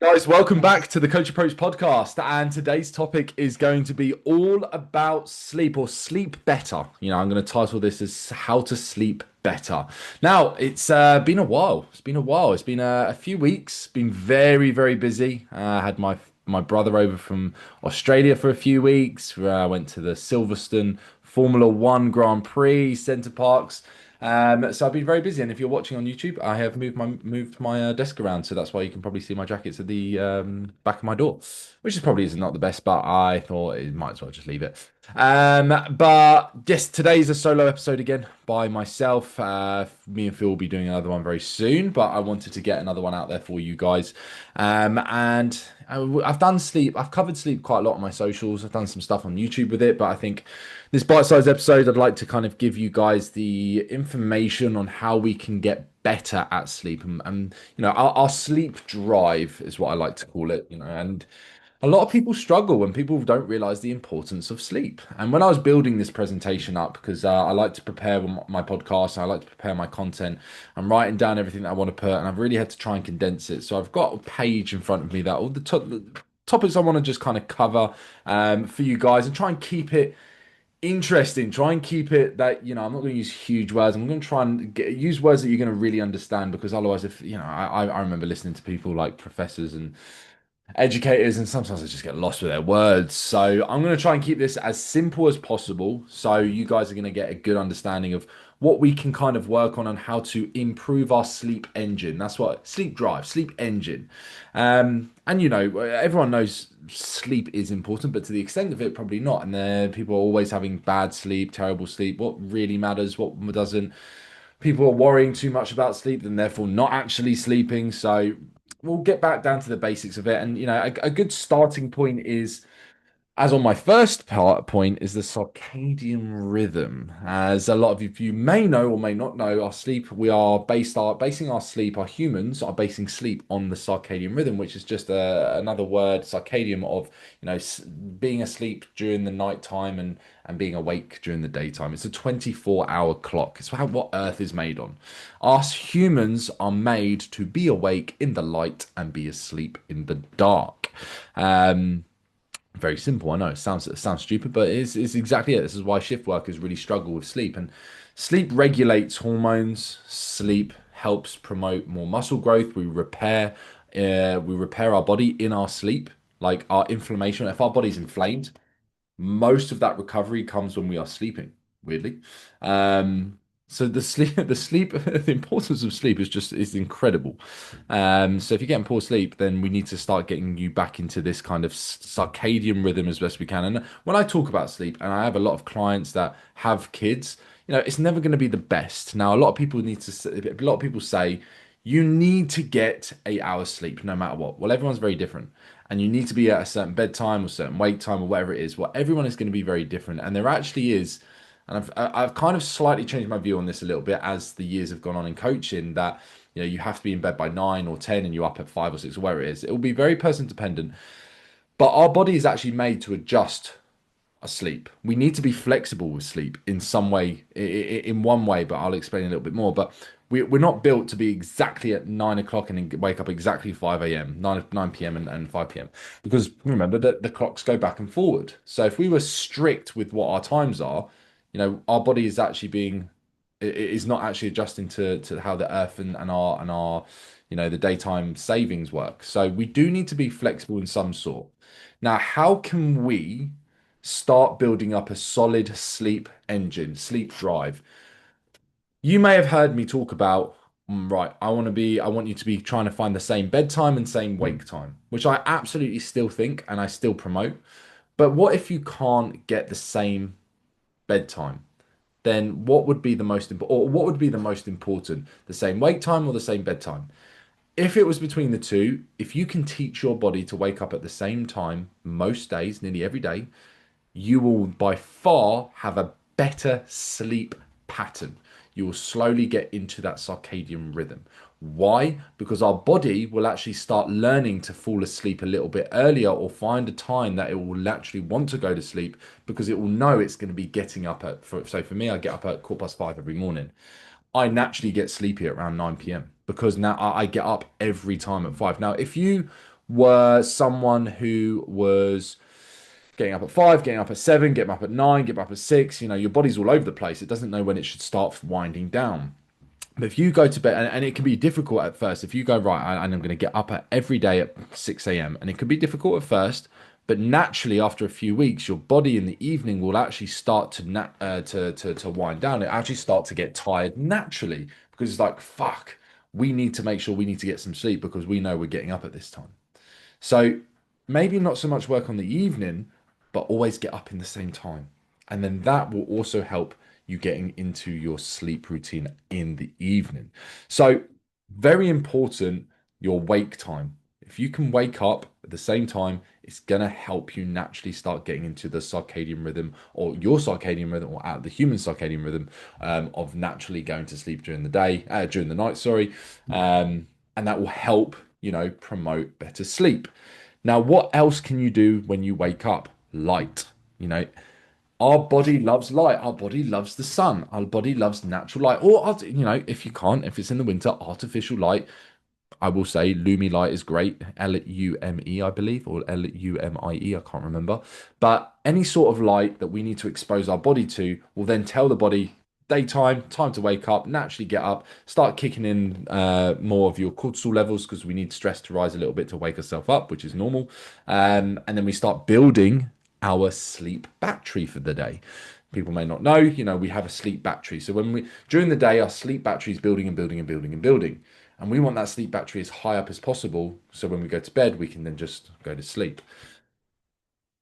Guys, welcome back to the Coach Approach podcast. And today's topic is going to be all about sleep or sleep better. I'm going to title this as How to Sleep Better. Now, it's been a while. It's been a while. It's been a few weeks. Been very, very busy. I had my brother over from Australia for a few weeks. I went to the Silverstone Formula One Grand Prix, Centre Parks. So I've been very busy, and if you're watching on YouTube, I have moved my desk around, so that's why you can probably see my jackets at the back of my door, which is probably is not the best, but I thought it might as well just leave it. But yes, today's a solo episode again by myself. Me and Phil will be doing another one very soon, but I wanted to get another one out there for you guys. And I've done sleep. I've covered sleep quite a lot on my socials. I've done some stuff on YouTube with it, but I think this bite-sized episode, I'd like to kind of give you guys the information on how we can get better at sleep, and our sleep drive is what I like to call it. And a lot of people struggle when people don't realize the importance of sleep. And when I was building this presentation up, because I like to prepare my podcast, I like to prepare my content, I'm writing down everything that I want to put, and I've really had to try and condense it. So I've got a page in front of me that all the topics I want to just kind of cover for you guys and try and keep it interesting. Try and keep it that, I'm not going to use huge words. I'm going to try and use words that you're going to really understand, because otherwise, if, I remember listening to people like professors and educators, and sometimes I just get lost with their words. So I'm going to try and keep this as simple as possible. So you guys are going to get a good understanding of what we can kind of work on and how to improve our sleep engine. That's what sleep drive, sleep engine. And everyone knows sleep is important, but to the extent of it, probably not. And then people are always having bad sleep, terrible sleep. What really matters, what doesn't. People are worrying too much about sleep and therefore not actually sleeping. So we'll get back down to the basics of it. And a good starting point is, as on my first point, is the circadian rhythm. As a lot of you may know or may not know, our sleep, we are basing our sleep, our humans are basing sleep on the circadian rhythm, which is just another word, circadian, of, being asleep during the night time and being awake during the daytime. It's a 24-hour clock. It's what Earth is made on. Us humans are made to be awake in the light and be asleep in the dark. Very simple. I know it sounds stupid, but it's exactly it. This is why shift workers really struggle with sleep. And sleep regulates hormones. Sleep helps promote more muscle growth. We repair our body in our sleep, like our inflammation. If our body's inflamed, most of that recovery comes when we are sleeping, weirdly. So the importance of sleep is incredible. So if you're getting poor sleep, then we need to start getting you back into this kind of circadian rhythm as best we can. And when I talk about sleep, and I have a lot of clients that have kids, it's never going to be the best. Now, a lot of people say you need to get 8 hours sleep no matter what. Well, everyone's very different, and you need to be at a certain bedtime or certain wake time or whatever it is. Well, everyone is going to be very different, and there actually is. And I've kind of slightly changed my view on this a little bit as the years have gone on in coaching, that you have to be in bed by 9 or 10 and you're up at 5 or 6 or whatever it is. It will be very person dependent, but our body is actually made to adjust sleep. We need to be flexible with sleep in some way, in one way, but I'll explain a little bit more. But we're not built to be exactly at 9 o'clock and then wake up exactly 5 a.m., 9 p.m. and 5 p.m. Because remember that the clocks go back and forward. So if we were strict with what our times are, our body is actually is not actually adjusting to how the earth and our the daytime savings work. So we do need to be flexible in some sort. Now, how can we start building up a solid sleep engine, sleep drive? You may have heard me talk about, right, I want you to be trying to find the same bedtime and same wake time, which I absolutely still think and I still promote. But what if you can't get the same bedtime? Then what would be the most important, or what would be the most important, the same wake time or the same bedtime? If it was between the two, if you can teach your body to wake up at the same time most days, nearly every day, you will by far have a better sleep pattern. You will slowly get into that circadian rhythm. Why? Because our body will actually start learning to fall asleep a little bit earlier, or find a time that it will actually want to go to sleep, because it will know it's going to be getting up so for me, I get up at 5:15 every morning. I naturally get sleepy at around 9 p.m. because now I get up every time at 5. Now, if you were someone who was getting up at 5, getting up at 7, getting up at 9, getting up at 6. Your body's all over the place. It doesn't know when it should start winding down. But if you go to bed, and it can be difficult at first, if you go, right, and I'm going to get up every day at 6 a.m., and it can be difficult at first, but naturally, after a few weeks, your body in the evening will actually start to wind down. It actually start to get tired naturally because it's like, fuck, we need to make sure we need to get some sleep because we know we're getting up at this time. So maybe not so much work on the evening, but always get up in the same time. And then that will also help you getting into your sleep routine in the evening. So, very important, your wake time. If you can wake up at the same time, it's going to help you naturally start getting into the circadian rhythm or your circadian rhythm or out the human circadian rhythm of naturally going to sleep during the day, during the night, sorry. And that will help, promote better sleep. Now, what else can you do when you wake up? Light. You know, our body loves light. Our body loves the sun. Our body loves natural light. Or, if you can't, if it's in the winter, artificial light. I will say Lumi light is great. Lume, I believe, or Lumie. I can't remember. But any sort of light that we need to expose our body to will then tell the body daytime, time to wake up, naturally get up, start kicking in more of your cortisol levels because we need stress to rise a little bit to wake ourselves up, which is normal. And then we start building our sleep battery for the day. People may not know, we have a sleep battery. So during the day, our sleep battery is building and building and building and building. And we want that sleep battery as high up as possible. So when we go to bed, we can then just go to sleep.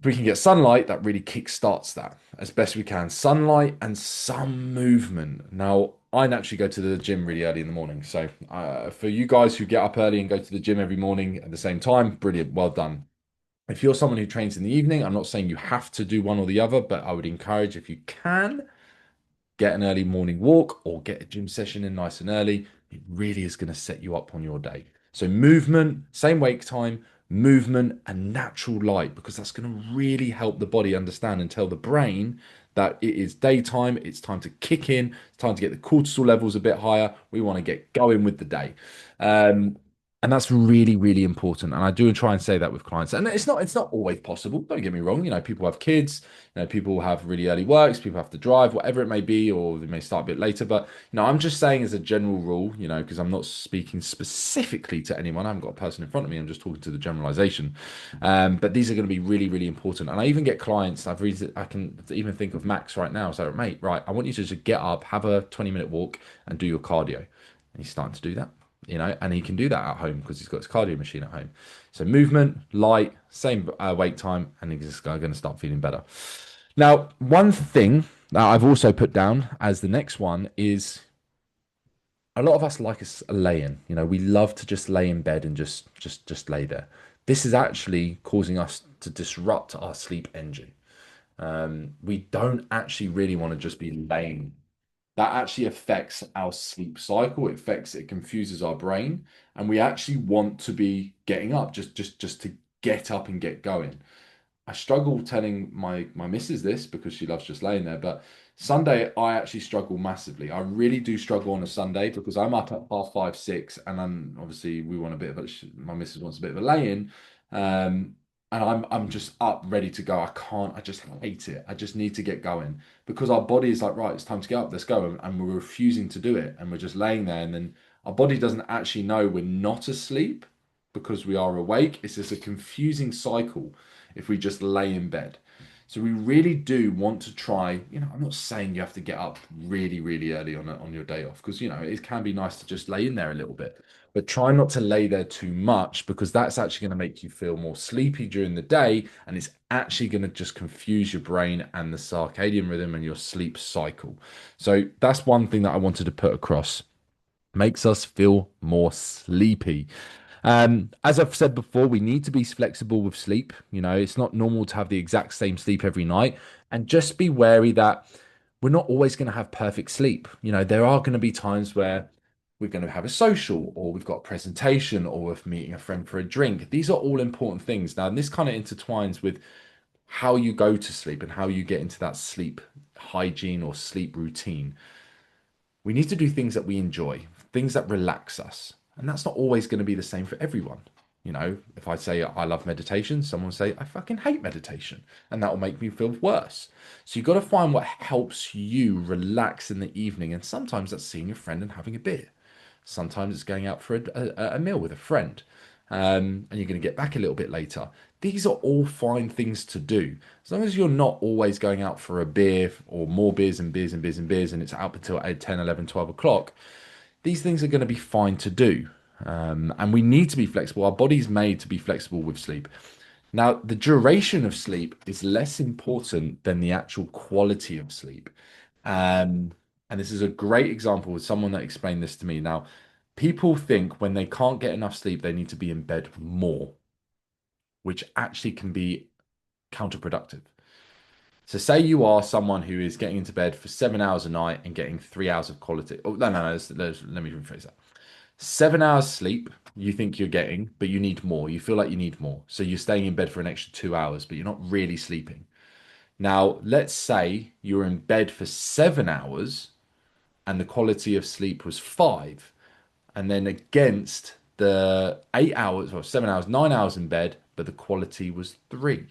If we can get sunlight, that really kick-starts that as best we can. Sunlight and some movement. Now, I naturally go to the gym really early in the morning. So for you guys who get up early and go to the gym every morning at the same time, brilliant, well done. If you're someone who trains in the evening, I'm not saying you have to do one or the other, but I would encourage if you can, get an early morning walk or get a gym session in nice and early. It really is going to set you up on your day. So movement, same wake time, movement and natural light, because that's going to really help the body understand and tell the brain that it is daytime, it's time to kick in, it's time to get the cortisol levels a bit higher. We want to get going with the day. Um, and that's really, really important. And I do try and say that with clients. And it's not always possible. Don't get me wrong. People have kids, people have really early works, people have to drive, whatever it may be, or they may start a bit later. But I'm just saying as a general rule, because I'm not speaking specifically to anyone. I haven't got a person in front of me. I'm just talking to the generalization. But these are going to be really, really important. And I even get clients. I can even think of Max right now. So, mate, right, I want you to just get up, have a 20-minute walk, and do your cardio. And he's starting to do that. And he can do that at home because he's got his cardio machine at home. So movement, light, same wake time, and he's going to start feeling better. Now, one thing that I've also put down as the next one is a lot of us like a lay-in. We love to just lay in bed and just lay there. This is actually causing us to disrupt our sleep engine. We don't actually really want to just be laying. That actually affects our sleep cycle. It confuses our brain, and we actually want to be getting up just to get up and get going. I struggle telling my missus this because she loves just laying there, but Sunday I actually struggle massively. I really do struggle on a Sunday because I'm up at 5:30, 6, and I'm obviously we want a bit of my missus wants a bit of a lay-in, and I'm just up ready to go. I can't. I just hate it. I just need to get going because our body is like, right, it's time to get up. Let's go, and we're refusing to do it, and we're just laying there, and then our body doesn't actually know we're not asleep because we are awake. It's just a confusing cycle if we just lay in bed. So we really do want to try, I'm not saying you have to get up really, really early on your day off because, it can be nice to just lay in there a little bit, but try not to lay there too much because that's actually going to make you feel more sleepy during the day. And it's actually going to just confuse your brain and the circadian rhythm and your sleep cycle. So that's one thing that I wanted to put across. Makes us feel more sleepy. As I've said before, we need to be flexible with sleep. It's not normal to have the exact same sleep every night. And just be wary that we're not always going to have perfect sleep. There are going to be times where we're going to have a social, or we've got a presentation, or we're meeting a friend for a drink. These are all important things. Now, and this kind of intertwines with how you go to sleep and how you get into that sleep hygiene or sleep routine. We need to do things that we enjoy, things that relax us. And that's not always going to be the same for everyone. If I say I love meditation, someone will say I fucking hate meditation, and that will make me feel worse. So you've got to find what helps you relax in the evening, and sometimes that's seeing a friend and having a beer. Sometimes it's going out for a meal with a friend, and you're going to get back a little bit later. These are all fine things to do. As long as you're not always going out for a beer or more beers and beers and beers and beers, and it's out until 8, 10, 11, 12 o'clock, these things are going to be fine to do. And we need to be flexible. Our body's made to be flexible with sleep. Now, the duration of sleep is less important than the actual quality of sleep. Um, and this is a great example with someone that explained this to me. Now, people think when they can't get enough sleep, they need to be in bed more, which actually can be counterproductive. So, say you are someone who is getting into bed for 7 hours a night and getting 3 hours of quality. Oh, no, no, no. Let me rephrase that. 7 hours sleep you think you're getting, but you need more. You feel like you need more. So, you're staying in bed for an extra 2 hours, but you're not really sleeping. Now, let's say you're in bed for 7 hours and the quality of sleep was five, and then against the 8 hours or 7 hours, 9 hours in bed, but the quality was three.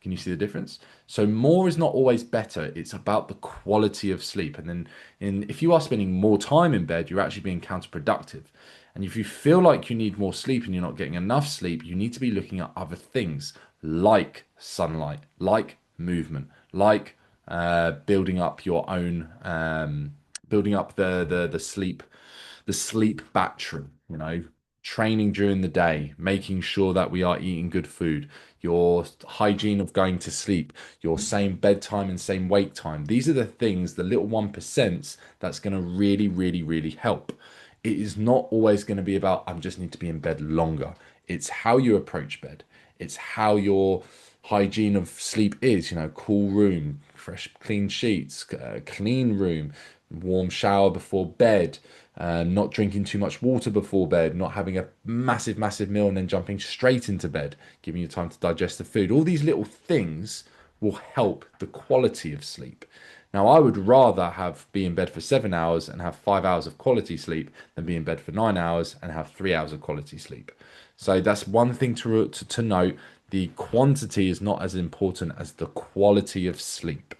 Can you see the difference? So more is not always better. It's about the quality of sleep. And then if you are spending more time in bed, you're actually being counterproductive. And if you feel like you need more sleep and you're not getting enough sleep, you need to be looking at other things like sunlight, like movement, like building up your own, building up the sleep battery, training during the day, making sure that we are eating good food, your hygiene of going to sleep, your same bedtime and same wake time. These are the things, the little 1% that's going to really, really, really help. It is not always going to be about, I just need to be in bed longer. It's how you approach bed. It's how your hygiene of sleep is, cool room, fresh, clean sheets, clean room, warm shower before bed, not drinking too much water before bed, not having a massive, massive meal and then jumping straight into bed, giving you time to digest the food. All these little things will help the quality of sleep. Now, I would rather be in bed for 7 hours and have 5 hours of quality sleep than be in bed for 9 hours and have 3 hours of quality sleep. So that's one thing to note. The quantity is not as important as the quality of sleep.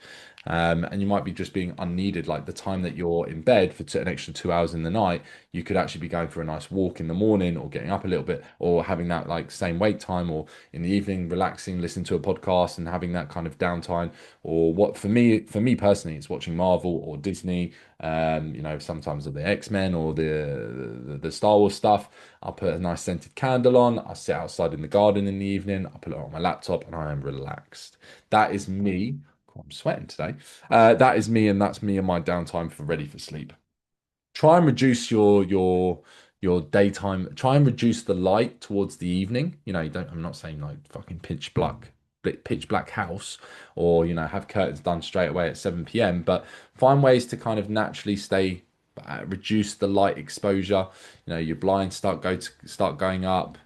And you might be just being unneeded, like the time that you're in bed for an extra 2 hours in the night, you could actually be going for a nice walk in the morning or getting up a little bit or having that like same wake time or in the evening, relaxing, listening to a podcast and having that kind of downtime. Or what for me personally, it's watching Marvel or Disney, sometimes the X-Men or the Star Wars stuff. I'll put a nice scented candle on. I'll sit outside in the garden in the evening. I'll put it on my laptop and I am relaxed. That is me. I'm sweating today. That is me, and that's me and my downtime for ready for sleep. Try and reduce your daytime. Try and reduce the light towards the evening. You don't. I'm not saying like fucking pitch black house, or have curtains done straight away at 7 p.m. But find ways to kind of naturally reduce the light exposure. Your blinds start going up.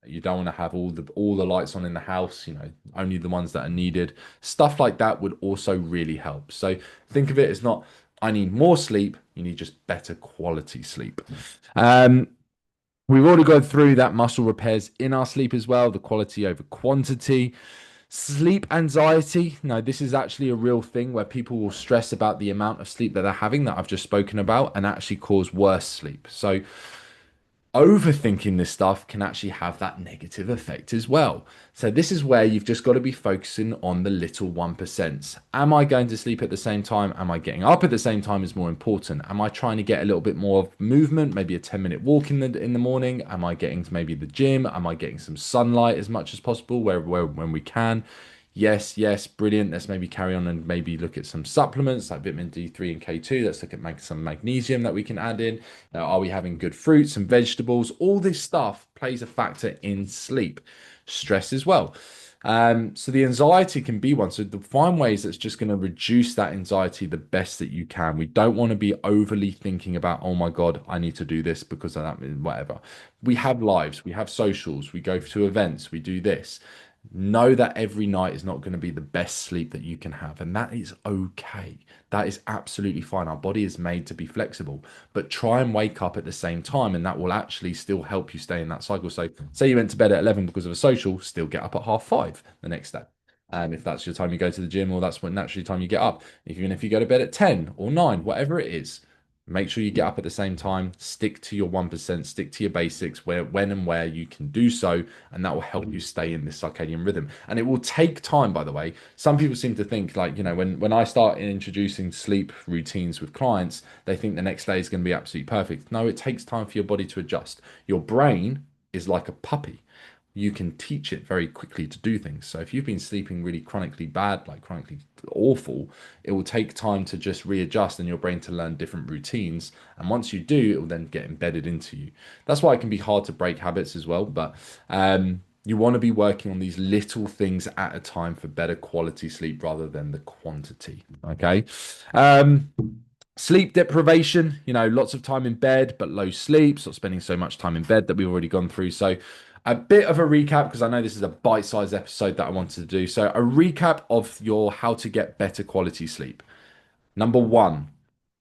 You don't want to have all the lights on in the house, only the ones that are needed. Stuff like that would also really help. So think of it as not, I need more sleep, you need just better quality sleep. Um, we've already gone through that muscle repairs in our sleep as well, the quality over quantity. Sleep anxiety. No, this is actually a real thing where people will stress about the amount of sleep that they're having that I've just spoken about and actually cause worse sleep. So overthinking this stuff can actually have that negative effect as well. So this is where you've just got to be focusing on the little 1%. Am I going to sleep at the same time? Am I getting up at the same time is more important. Am I trying to get a little bit more of movement, maybe a 10-minute walk in the morning? Am I getting to maybe the gym? Am I getting some sunlight as much as possible where when we can? Yes, yes, brilliant. Let's maybe carry on and maybe look at some supplements like vitamin D3 and K2. Let's look at some magnesium that we can add in. Are we having good fruits and vegetables? All this stuff plays a factor in sleep. Stress as well. So the anxiety can be one. So find ways that's just going to reduce that anxiety the best that you can. We don't want to be overly thinking about, oh my God, I need to do this because of that, whatever. We have lives, we have socials, we go to events, we do this. Know that every night is not going to be the best sleep that you can have, and that is okay. That is absolutely fine. Our body is made to be flexible, but try and wake up at the same time, and that will actually still help you stay in that cycle. So, say you went to bed at 11 because of a social, still get up at 5:30 the next day. If that's your time you go to the gym, or that's when naturally time you get up. Even if you go to bed at 10 or 9, whatever it is, make sure you get up at the same time. Stick to your 1%, stick to your basics where, when, and where you can do so, and that will help you stay in this circadian rhythm. And it will take time, by the way. Some people seem to think, like, when I start introducing sleep routines with clients, they think the next day is going to be absolutely perfect. No, it takes time for your body to adjust. Your brain is like a puppy. You can teach it very quickly to do things. So if you've been sleeping really chronically bad, like chronically awful, it will take time to just readjust and your brain to learn different routines. And once you do, it will then get embedded into you. That's why it can be hard to break habits as well. But you want to be working on these little things at a time for better quality sleep rather than the quantity. Okay. Um, Sleep deprivation, lots of time in bed, but low sleep, sort of spending so much time in bed that we've already gone through. So, a bit of a recap because I know this is a bite-sized episode that I wanted to do. So, a recap of your how to get better quality sleep. Number one,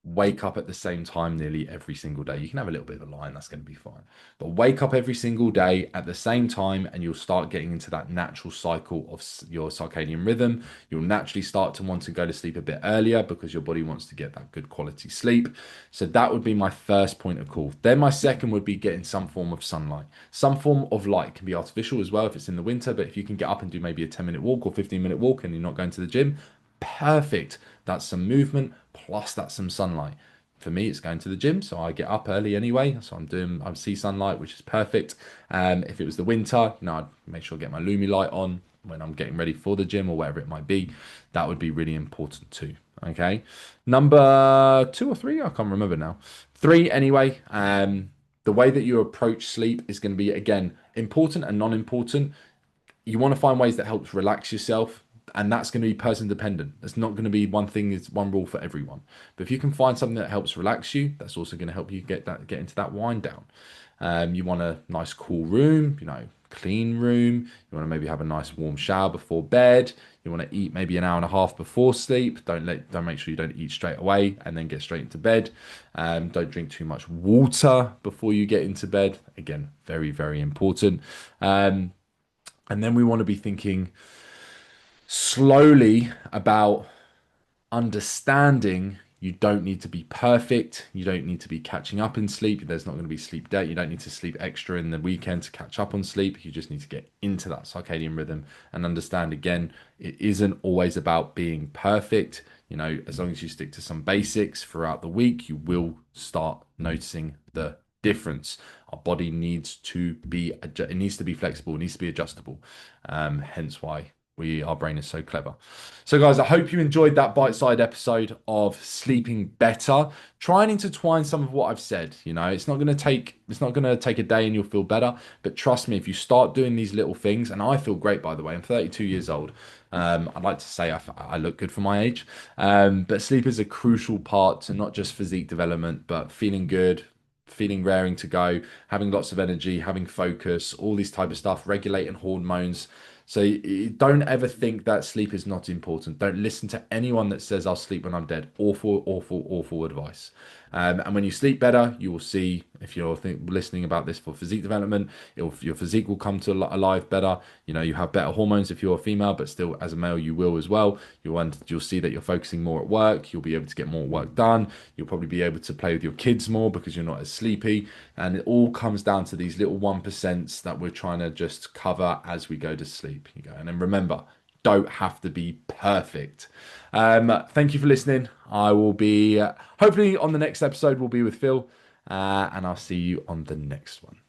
wake up at the same time nearly every single day. You can have a little bit of a line, that's going to be fine. But wake up every single day at the same time, and you'll start getting into that natural cycle of your circadian rhythm. You'll naturally start to want to go to sleep a bit earlier because your body wants to get that good quality sleep. So that would be my first point of call. Then my second would be getting some form of sunlight. Some form of light can be artificial as well if it's in the winter, but if you can get up and do maybe a 10-minute walk or 15-minute walk and you're not going to the gym, perfect. That's some movement plus that's some sunlight. For me, it's going to the gym, so I get up early anyway. So I see sunlight, which is perfect. If it was the winter, I'd make sure I get my Lumi light on when I'm getting ready for the gym or whatever it might be. That would be really important too. Okay. Number two or three, I can't remember now. Three anyway. The way that you approach sleep is going to be again important and non-important. You want to find ways that helps relax yourself, and that's going to be person dependent. It's not going to be one thing, is one rule for everyone. But if you can find something that helps relax you, that's also going to help you get into that wind down. You want a nice cool room, clean room. You want to maybe have a nice warm shower before bed. You want to eat maybe an hour and a half before sleep. Don't make sure you don't eat straight away and then get straight into bed. Don't drink too much water before you get into bed. Again, very, very important. And then we want to be thinking slowly about understanding you don't need to be perfect. You don't need to be catching up in sleep. There's not going to be sleep debt. You don't need to sleep extra in the weekend to catch up on sleep. You just need to get into that circadian rhythm and understand again, it isn't always about being perfect. As long as you stick to some basics throughout the week, you will start noticing the difference. Our body needs to be, it needs to be flexible, it needs to be adjustable. Hence why our brain is so clever. So guys, I hope you enjoyed that bite-sized episode of sleeping better. Try and intertwine some of what I've said. It's not going to take a day and you'll feel better, but trust me, if you start doing these little things, and I feel great, by the way, I'm 32 years old. I'd like to say I look good for my age, but sleep is a crucial part to not just physique development, but feeling good, feeling raring to go, having lots of energy, having focus, all these type of stuff, regulating hormones. So don't ever think that sleep is not important. Don't listen to anyone that says I'll sleep when I'm dead. Awful, awful, awful advice. And when you sleep better, you will see, if you're listening about this for physique development, your physique will come to alive better. You have better hormones if you're a female, but still as a male, you will as well. You'll see that you're focusing more at work. You'll be able to get more work done. You'll probably be able to play with your kids more because you're not as sleepy. And it all comes down to these little 1% that we're trying to just cover as we go to sleep. And then remember, don't have to be perfect. Thank you for listening. I will be hopefully on the next episode. We'll be with Phil, and I'll see you on the next one.